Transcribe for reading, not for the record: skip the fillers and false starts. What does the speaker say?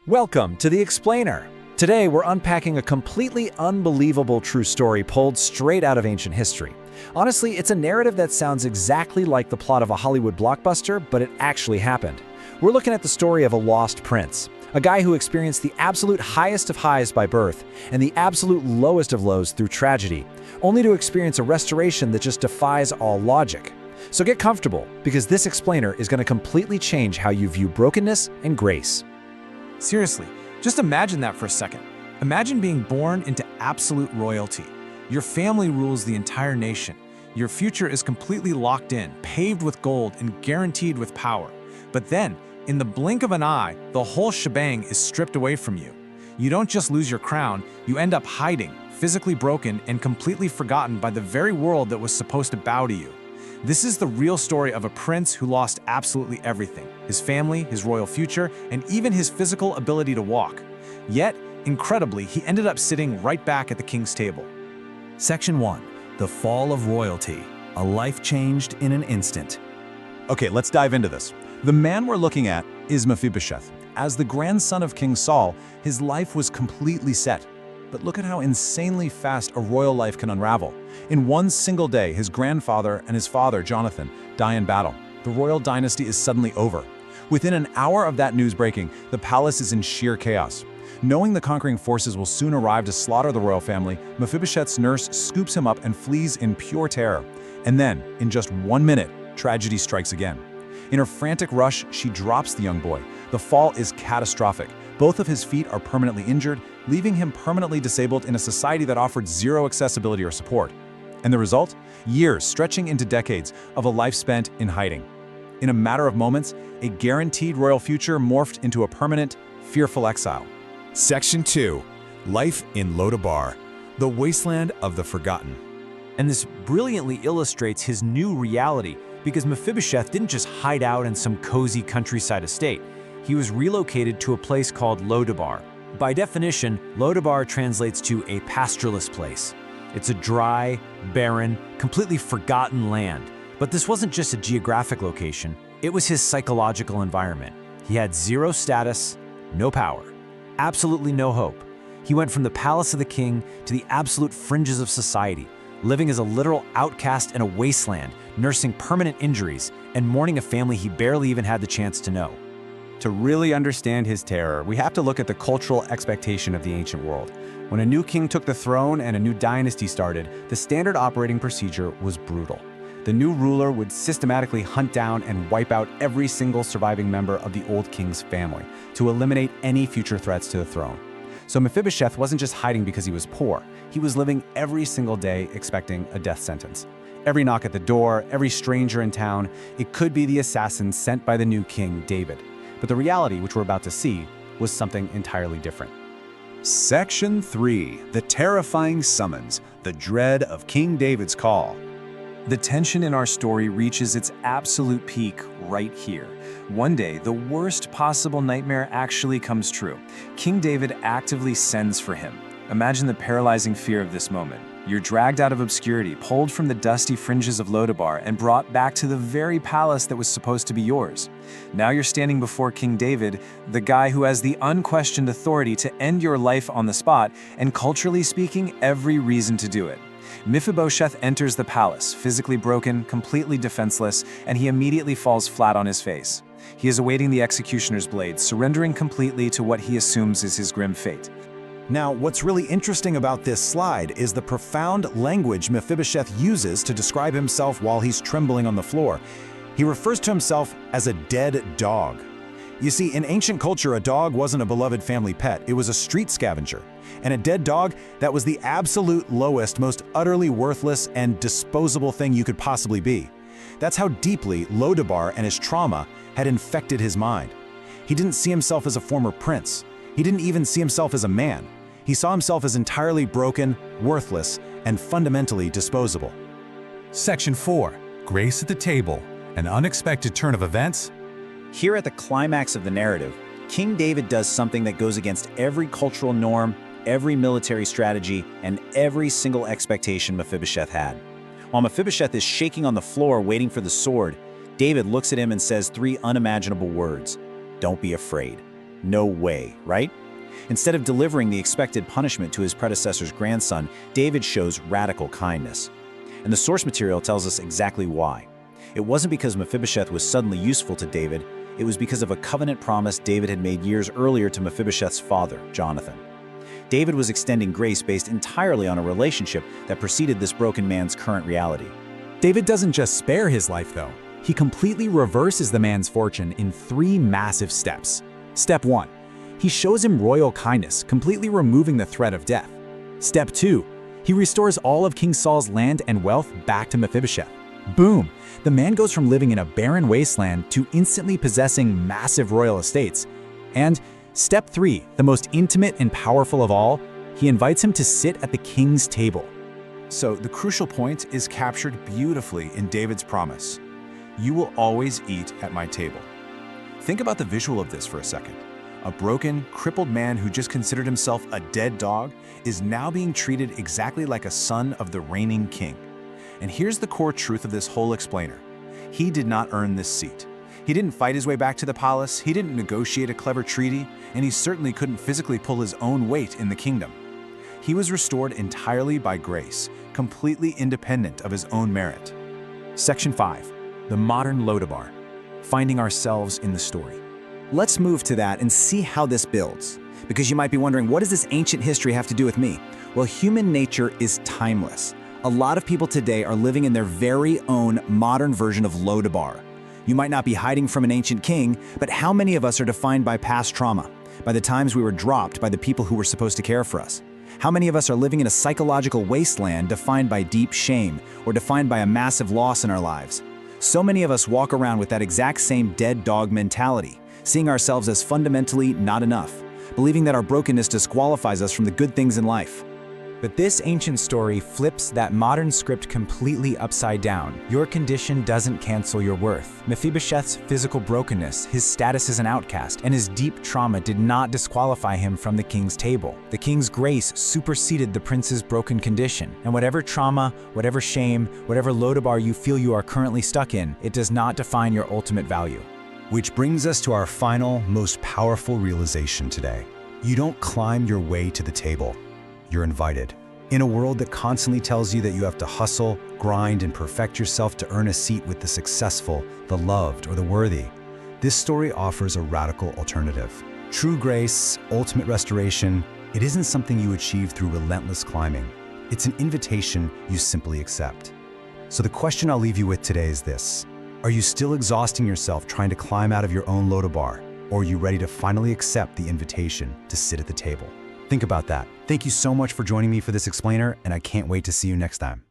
Welcome to The Explainer. Today we're unpacking a completely unbelievable true story pulled straight out of ancient history. Honestly, it's a narrative that sounds exactly like the plot of a Hollywood blockbuster, but it actually happened. We're looking at the story of a lost prince, a guy who experienced the absolute highest of highs by birth and the absolute lowest of lows through tragedy, only to experience a restoration that just defies all logic. So get comfortable, because this explainer is going to completely change how you view brokenness and grace. Seriously, just imagine that for a second. Imagine being born into absolute royalty. Your family rules the entire nation. Your future is completely locked in, paved with gold, and guaranteed with power. But then, in the blink of an eye, the whole shebang is stripped away from you. You don't just lose your crown, you end up hiding, physically broken, and completely forgotten by the very world that was supposed to bow to you. This is the real story of a prince who lost absolutely everything: his family, his royal future, and even his physical ability to walk. Yet, incredibly, he ended up sitting right back at the king's table. Section 1. The Fall of Royalty. A life changed in an instant. Okay, let's dive into this. The man we're looking at is Mephibosheth. As the grandson of King Saul, his life was completely set. But look at how insanely fast a royal life can unravel. In one single day, his grandfather and his father, Jonathan, die in battle. The royal dynasty is suddenly over. Within an hour of that news breaking, the palace is in sheer chaos. Knowing the conquering forces will soon arrive to slaughter the royal family, Mephibosheth's nurse scoops him up and flees in pure terror. And then, in just 1 minute, tragedy strikes again. In her frantic rush, she drops the young boy. The fall is catastrophic. Both of his feet are permanently injured, leaving him permanently disabled in a society that offered zero accessibility or support. And the result? Years stretching into decades of a life spent in hiding. In a matter of moments, a guaranteed royal future morphed into a permanent, fearful exile. Section 2. Life in Lodabar, the wasteland of the forgotten. And this brilliantly illustrates his new reality, because Mephibosheth didn't just hide out in some cozy countryside estate. He was relocated to a place called Lodabar. By definition, Lodabar translates to a pastureless place. It's a dry, barren, completely forgotten land. But this wasn't just a geographic location, it was his psychological environment. He had zero status, no power, absolutely no hope. He went from the palace of the king to the absolute fringes of society, living as a literal outcast in a wasteland, nursing permanent injuries, and mourning a family he barely even had the chance to know. To really understand his terror, we have to look at the cultural expectation of the ancient world. When a new king took the throne and a new dynasty started, the standard operating procedure was brutal. The new ruler would systematically hunt down and wipe out every single surviving member of the old king's family to eliminate any future threats to the throne. So Mephibosheth wasn't just hiding because he was poor. He was living every single day expecting a death sentence. Every knock at the door, every stranger in town, it could be the assassin sent by the new king, David. But the reality, which we're about to see, was something entirely different. Section 3. The terrifying summons, the dread of King David's call. The tension in our story reaches its absolute peak right here. One day, the worst possible nightmare actually comes true. King David actively sends for him. Imagine the paralyzing fear of this moment. You're dragged out of obscurity, pulled from the dusty fringes of Lodabar, and brought back to the very palace that was supposed to be yours. Now you're standing before King David, the guy who has the unquestioned authority to end your life on the spot, and culturally speaking, every reason to do it. Mephibosheth enters the palace, physically broken, completely defenseless, and he immediately falls flat on his face. He is awaiting the executioner's blade, surrendering completely to what he assumes is his grim fate. Now, what's really interesting about this slide is the profound language Mephibosheth uses to describe himself while he's trembling on the floor. He refers to himself as a dead dog. You see, in ancient culture, a dog wasn't a beloved family pet, it was a street scavenger. And a dead dog, that was the absolute lowest, most utterly worthless and disposable thing you could possibly be. That's how deeply Lodabar and his trauma had infected his mind. He didn't see himself as a former prince. He didn't even see himself as a man. He saw himself as entirely broken, worthless, and fundamentally disposable. Section 4. Grace at the table, an unexpected turn of events. Here at the climax of the narrative, King David does something that goes against every cultural norm, every military strategy, and every single expectation Mephibosheth had. While Mephibosheth is shaking on the floor waiting for the sword, David looks at him and says 3 unimaginable words: "Don't be afraid." No way, right? Instead of delivering the expected punishment to his predecessor's grandson, David shows radical kindness. And the source material tells us exactly why. It wasn't because Mephibosheth was suddenly useful to David, it was because of a covenant promise David had made years earlier to Mephibosheth's father, Jonathan. David was extending grace based entirely on a relationship that preceded this broken man's current reality. David doesn't just spare his life, though. He completely reverses the man's fortune in 3 massive steps. Step 1. He shows him royal kindness, completely removing the threat of death. Step 2. He restores all of King Saul's land and wealth back to Mephibosheth. Boom! The man goes from living in a barren wasteland to instantly possessing massive royal estates. And step 3, the most intimate and powerful of all, he invites him to sit at the king's table. So the crucial point is captured beautifully in David's promise. You will always eat at my table. Think about the visual of this for a second. A broken, crippled man who just considered himself a dead dog is now being treated exactly like a son of the reigning king. And here's the core truth of this whole explainer. He did not earn this seat. He didn't fight his way back to the palace, he didn't negotiate a clever treaty, and he certainly couldn't physically pull his own weight in the kingdom. He was restored entirely by grace, completely independent of his own merit. Section 5. The modern Lodabar. Finding ourselves in the story. Let's move to that and see how this builds. Because you might be wondering, what does this ancient history have to do with me? Well, human nature is timeless. A lot of people today are living in their very own modern version of Lodabar. You might not be hiding from an ancient king, but how many of us are defined by past trauma, by the times we were dropped by the people who were supposed to care for us? How many of us are living in a psychological wasteland defined by deep shame or defined by a massive loss in our lives? So many of us walk around with that exact same dead dog mentality, seeing ourselves as fundamentally not enough, believing that our brokenness disqualifies us from the good things in life. But this ancient story flips that modern script completely upside down. Your condition doesn't cancel your worth. Mephibosheth's physical brokenness, his status as an outcast, and his deep trauma did not disqualify him from the king's table. The king's grace superseded the prince's broken condition. And whatever trauma, whatever shame, whatever Lodabar you feel you are currently stuck in, it does not define your ultimate value. Which brings us to our final, most powerful realization today. You don't climb your way to the table. You're invited. In a world that constantly tells you that you have to hustle, grind, and perfect yourself to earn a seat with the successful, the loved, or the worthy, this story offers a radical alternative. True grace, ultimate restoration, it isn't something you achieve through relentless climbing. It's an invitation you simply accept. So the question I'll leave you with today is this. Are you still exhausting yourself trying to climb out of your own Lodabar, or are you ready to finally accept the invitation to sit at the table? Think about that. Thank you so much for joining me for this explainer, and I can't wait to see you next time.